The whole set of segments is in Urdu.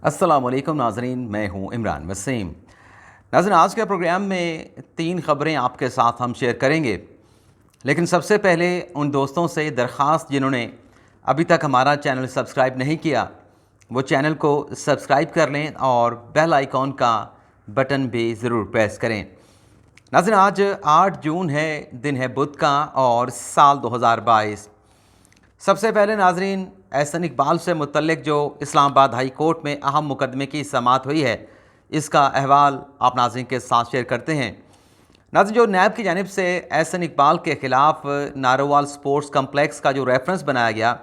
السلام علیکم ناظرین، میں ہوں عمران وسیم۔ ناظرین، آج کے پروگرام میں 3 خبریں آپ کے ساتھ ہم شیئر کریں گے، لیکن سب سے پہلے ان دوستوں سے درخواست جنہوں نے ابھی تک ہمارا چینل سبسکرائب نہیں کیا، وہ چینل کو سبسکرائب کر لیں اور بیل آئیکن کا بٹن بھی ضرور پریس کریں۔ ناظرین، آج 8 جون ہے، دن ہے بدھ کا اور سال 2022۔ سب سے پہلے ناظرین، احسن اقبال سے متعلق جو اسلام آباد ہائی کورٹ میں اہم مقدمے کی سماعت ہوئی ہے، اس کا احوال آپ ناظرین کے ساتھ شیئر کرتے ہیں۔ ناظرین، جو نیب کی جانب سے احسن اقبال کے خلاف نارووال سپورٹس کمپلیکس کا جو ریفرنس بنایا گیا،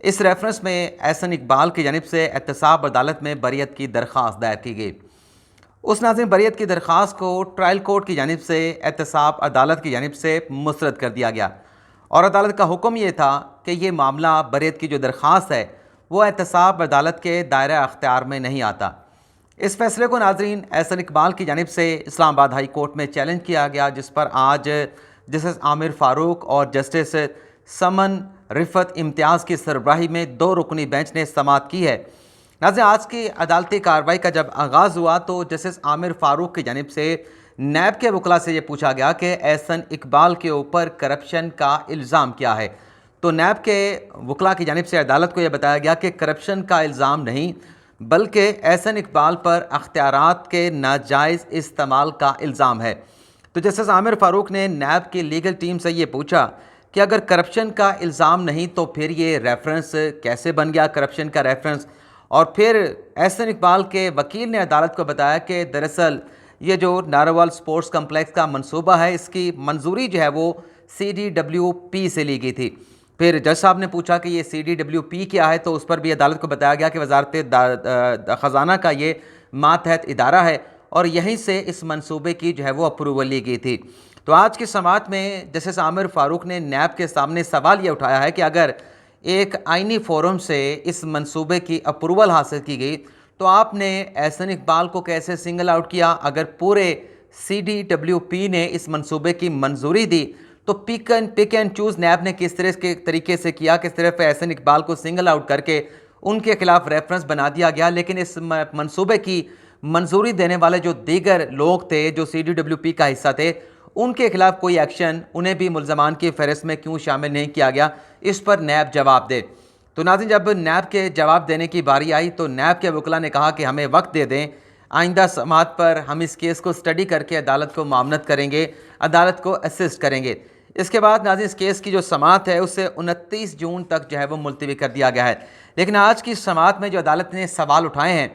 اس ریفرنس میں احسن اقبال کی جانب سے احتساب عدالت میں بریت کی درخواست دائر کی گئی۔ اس ناظرین بریت کی درخواست کو ٹرائل کورٹ کی جانب سے احتساب عدالت کی جانب سے مسترد کر دیا گیا، اور عدالت کا حکم یہ تھا کہ یہ معاملہ بریت کی جو درخواست ہے وہ احتساب عدالت کے دائرہ اختیار میں نہیں آتا۔ اس فیصلے کو ناظرین احسن اقبال کی جانب سے اسلام آباد ہائی کورٹ میں چیلنج کیا گیا، جس پر آج جسٹس عامر فاروق اور جسٹس سمن رفت امتیاز کی سربراہی میں 2 رکنی بینچ نے سماعت کی ہے۔ ناظرین، آج کی عدالتی کارروائی کا جب آغاز ہوا تو جسٹس عامر فاروق کی جانب سے نیب کے وکلاء سے یہ پوچھا گیا کہ احسن اقبال کے اوپر کرپشن کا الزام کیا ہے، تو نیب کے وکلاء کی جانب سے عدالت کو یہ بتایا گیا کہ کرپشن کا الزام نہیں، بلکہ احسن اقبال پر اختیارات کے ناجائز استعمال کا الزام ہے۔ تو جسٹس عامر فاروق نے نیب کی لیگل ٹیم سے یہ پوچھا کہ اگر کرپشن کا الزام نہیں تو پھر یہ ریفرنس کیسے بن گیا، کرپشن کا ریفرنس؟ اور پھر احسن اقبال کے وکیل نے عدالت کو بتایا کہ دراصل یہ جو نارووال سپورٹس کمپلیکس کا منصوبہ ہے، اس کی منظوری جو ہے وہ CDWP سے لی گئی تھی۔ پھر جج صاحب نے پوچھا کہ یہ CDWP کیا ہے، تو اس پر بھی عدالت کو بتایا گیا کہ وزارت خزانہ کا یہ ماتحت ادارہ ہے، اور یہیں سے اس منصوبے کی جو ہے وہ اپروول لی گئی تھی۔ تو آج کی سماعت میں جسٹس عامر فاروق نے نیب کے سامنے سوال یہ اٹھایا ہے کہ اگر ایک آئینی فورم سے اس منصوبے کی اپروول حاصل کی گئی تو آپ نے احسن اقبال کو کیسے سنگل آؤٹ کیا؟ اگر پورے CDWP نے اس منصوبے کی منظوری دی تو پک اینڈ چوز نیب نے کس طرح کے طریقے سے کیا کہ صرف احسن اقبال کو سنگل آؤٹ کر کے ان کے خلاف ریفرنس بنا دیا گیا، لیکن اس منصوبے کی منظوری دینے والے جو دیگر لوگ تھے جو CDWP کا حصہ تھے، ان کے خلاف کوئی ایکشن، انہیں بھی ملزمان کی فہرست میں کیوں شامل نہیں کیا گیا؟ اس پر نیب جواب دے۔ تو ناظرین، جب نیب کے جواب دینے کی باری آئی تو نیب کے وکلاء نے کہا کہ ہمیں وقت دے دیں، آئندہ سماعت پر ہم اس کیس کو سٹڈی کر کے عدالت کو معاملت کریں گے، عدالت کو اسسٹ کریں گے۔ اس کے بعد ناظرین اس کیس کی جو سماعت ہے اسے 29 جون تک جو ہے وہ ملتوی کر دیا گیا ہے۔ لیکن آج کی سماعت میں جو عدالت نے سوال اٹھائے ہیں،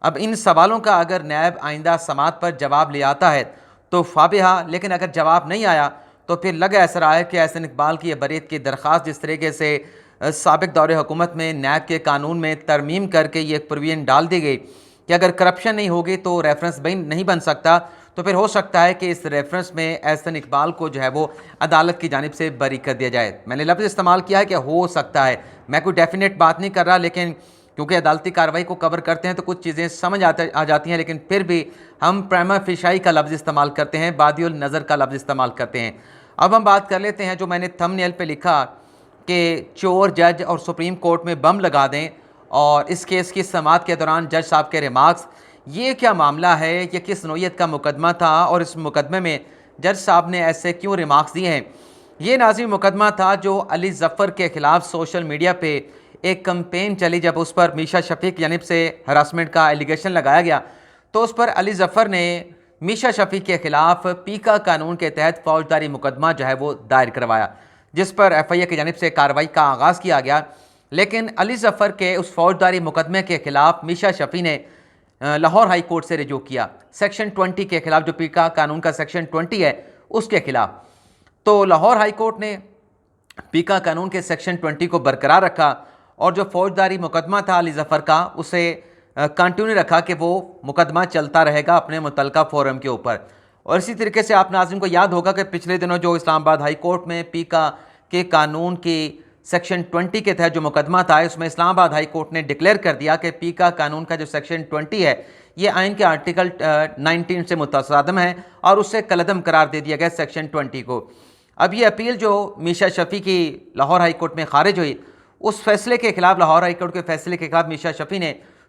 اب ان سوالوں کا اگر نیب آئندہ سماعت پر جواب لے آتا ہے تو فابہہ، لیکن اگر جواب نہیں آیا تو پھر لگا ایسا رہا ہے کہ احسن اقبال کی یہ بریت کی درخواست جس طریقے سے سابق دور حکومت میں نیب کے قانون میں ترمیم کر کے یہ پروویژن ڈال دی گئی کہ اگر کرپشن نہیں ہوگی تو ریفرنس نہیں بن سکتا، تو پھر ہو سکتا ہے کہ اس ریفرنس میں احسن اقبال کو جو ہے وہ عدالت کی جانب سے بری کر دیا جائے۔ میں نے لفظ استعمال کیا ہے کہ ہو سکتا ہے، میں کوئی ڈیفینیٹ بات نہیں کر رہا، لیکن کیونکہ عدالتی کارروائی کو کور کرتے ہیں تو کچھ چیزیں سمجھ آ جاتی ہیں، لیکن پھر بھی ہم پریما فیشائی کا لفظ استعمال کرتے ہیں، بادی النظر کا لفظ استعمال کرتے ہیں۔ اب ہم بات کر لیتے ہیں جو میں نے تھم نیل پہ لکھا کہ چور جج اور سپریم کورٹ میں بم لگا دیں، اور اس کیس کی سماعت کے دوران جج صاحب کے ریمارکس، یہ کیا معاملہ ہے؟ یہ کس نوعیت کا مقدمہ تھا اور اس مقدمے میں جج صاحب نے ایسے کیوں ریمارکس دیے ہیں؟ یہ ناظرین مقدمہ تھا جو علی ظفر کے خلاف سوشل میڈیا پہ ایک کمپین چلی، جب اس پر میشا شفیع کی جانب سے ہراسمنٹ کا ایلیگیشن لگایا گیا تو اس پر علی ظفر نے میشا شفیع کے خلاف پیکا قانون کے تحت فوجداری مقدمہ جو ہے وہ دائر کروایا، جس پر FIA کی جانب سے کارروائی کا آغاز کیا گیا۔ لیکن علی ظفر کے اس فوجداری مقدمے کے خلاف میشا شفیع نے لاہور ہائی کورٹ سے رجوع کیا، سیکشن 20 کے خلاف، جو پیکا قانون کا سیکشن 20 ہے اس کے خلاف۔ تو لاہور ہائی کورٹ نے پیکا قانون کے سیکشن 20 کو برقرار رکھا، اور جو فوجداری مقدمہ تھا علی ظفر کا اسے کنٹینیو رکھا کہ وہ مقدمہ چلتا رہے گا اپنے متعلقہ فورم کے اوپر۔ اور اسی طریقے سے آپ ناظرین کو یاد ہوگا کہ پچھلے دنوں جو اسلام آباد ہائی کورٹ میں پیکا کے قانون کی سیکشن 20 کے تحت جو مقدمہ تھا، اس میں اسلام آباد ہائی کورٹ نے ڈکلیئر کر دیا کہ پیکا قانون کا جو سیکشن 20 ہے یہ آئین کے آرٹیکل 19 سے متصادم ہے، اور اس سے کالعدم قرار دے دیا گیا سیکشن 20 کو۔ اب یہ اپیل جو میشا شفیع کی لاہور ہائی کورٹ میں خارج ہوئی، اس فیصلے کے خلاف، لاہور ہائی کورٹ کے فیصلے کے خلاف میشا شفیع نے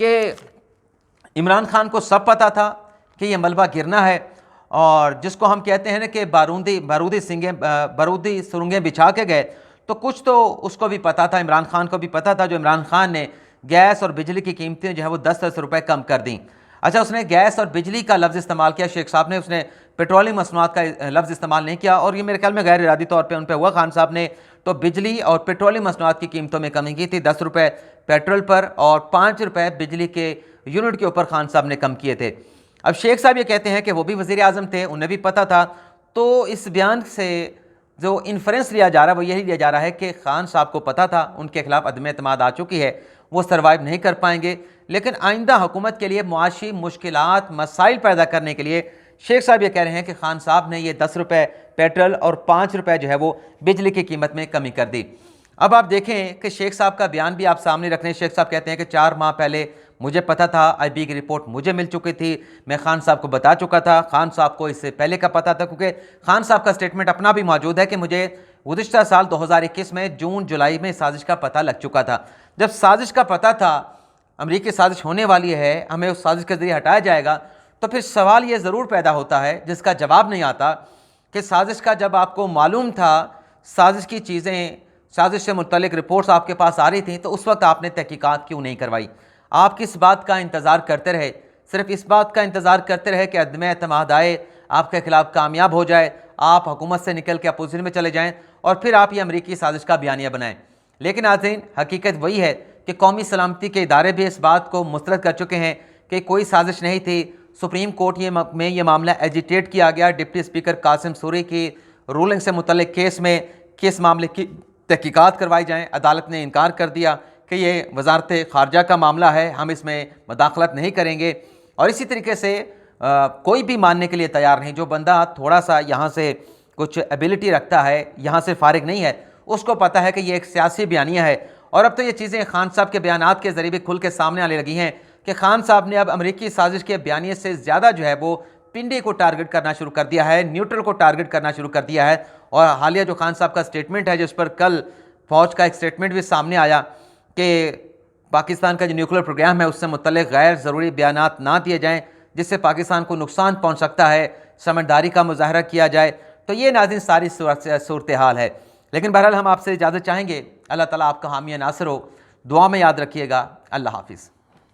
کہ عمران خان کو سب پتہ تھا کہ یہ ملبہ گرنا ہے، اور جس کو ہم کہتے ہیں نا کہ بارودی سرنگیں بچھا کے گئے، تو کچھ تو اس کو بھی پتہ تھا، عمران خان کو بھی پتہ تھا، جو عمران خان نے گیس اور بجلی کی قیمتیں جو ہے وہ 10 روپے کم کر دیں۔ اچھا، اس نے گیس اور بجلی کا لفظ استعمال کیا شیخ صاحب نے، اس نے پیٹرولیم مصنوعات کا لفظ استعمال نہیں کیا، اور یہ میرے خیال میں غیر ارادی طور پہ ان پہ ہوا۔ خان صاحب نے تو بجلی اور پیٹرولیم مصنوعات کی قیمتوں میں کمی کی تھی، 10 روپے پیٹرول پر اور 5 روپے بجلی کے یونٹ کے اوپر خان صاحب نے کم کیے تھے۔ اب شیخ صاحب یہ کہتے ہیں کہ وہ بھی وزیر اعظم تھے، انہیں بھی پتہ تھا، تو اس بیان سے جو انفرنس لیا جا رہا ہے وہ یہی لیا جا رہا ہے کہ خان صاحب کو پتہ تھا ان کے خلاف عدم اعتماد آ چکی ہے، وہ سروائیو نہیں کر پائیں گے، لیکن آئندہ حکومت کے لیے معاشی مشکلات مسائل پیدا کرنے کے لیے شیخ صاحب یہ کہہ رہے ہیں کہ خان صاحب نے یہ 10 روپے پیٹرول اور 5 روپے جو ہے وہ بجلی کی قیمت میں کمی کر دی۔ اب آپ دیکھیں کہ شیخ صاحب کا بیان بھی آپ سامنے رکھ رہے ہیں۔ شیخ صاحب کہتے ہیں کہ 4 ماہ پہلے مجھے پتہ تھا، آئی بی کی رپورٹ مجھے مل چکی تھی، میں خان صاحب کو بتا چکا تھا، خان صاحب کو اس سے پہلے کا پتہ تھا، کیونکہ خان صاحب کا سٹیٹمنٹ اپنا بھی موجود ہے کہ مجھے گزشتہ سال 2021 میں جون جولائی میں سازش کا پتہ لگ چکا تھا۔ جب سازش کا پتہ تھا، امریکی سازش ہونے والی ہے، ہمیں اس سازش کے ذریعے ہٹایا جائے گا، تو پھر سوال یہ ضرور پیدا ہوتا ہے جس کا جواب نہیں آتا کہ سازش کا جب آپ کو معلوم تھا، سازش کی چیزیں، سازش سے متعلق رپورٹس آپ کے پاس آ رہی تھیں، تو اس وقت آپ نے تحقیقات کیوں نہیں کروائی؟ آپ کس بات کا انتظار کرتے رہے؟ صرف اس بات کا انتظار کرتے رہے کہ عدم اعتماد آئے، آپ کے خلاف کامیاب ہو جائے، آپ حکومت سے نکل کے اپوزیشن میں چلے جائیں، اور پھر آپ یہ امریکی سازش کا بیانیہ بنائیں۔ لیکن ناظرین، حقیقت وہی ہے کہ قومی سلامتی کے ادارے بھی اس بات کو مسترد کر چکے ہیں کہ کوئی سازش نہیں تھی۔ سپریم کورٹ میں یہ معاملہ ایجیٹیٹ کیا گیا، ڈپٹی اسپیکر قاسم سوری کی رولنگ سے متعلق کیس میں کس معاملے کی تحقیقات کروائی جائیں، عدالت نے انکار کر دیا کہ یہ وزارت خارجہ کا معاملہ ہے، ہم اس میں مداخلت نہیں کریں گے۔ اور اسی طریقے سے کوئی بھی ماننے کے لیے تیار نہیں، جو بندہ تھوڑا سا یہاں سے کچھ ایبلٹی رکھتا ہے، یہاں سے فارغ نہیں ہے، اس کو پتہ ہے کہ یہ ایک سیاسی بیانیہ ہے۔ اور اب تو یہ چیزیں خان صاحب کے بیانات کے ذریعے بھی کھل کے سامنے آنے لگی ہیں کہ خان صاحب نے اب امریکی سازش کے بیانیے سے زیادہ جو ہے وہ پنڈی کو ٹارگٹ کرنا شروع کر دیا ہے، نیوٹرل کو ٹارگٹ کرنا شروع کر دیا ہے۔ اور حالیہ جو خان صاحب کا سٹیٹمنٹ ہے، جس پر کل فوج کا ایک سٹیٹمنٹ بھی سامنے آیا کہ پاکستان کا جو نیوکلیر پروگرام ہے اس سے متعلق غیر ضروری بیانات نہ دیے جائیں جس سے پاکستان کو نقصان پہنچ سکتا ہے، سمجھداری کا مظاہرہ کیا جائے، تو یہ ناظرین ساری صورتحال ہے۔ لیکن بہرحال ہم آپ سے اجازت چاہیں گے، اللہ تعالیٰ آپ کا حامی ناصر ہو، دعا میں یاد رکھیے گا۔ اللہ حافظ۔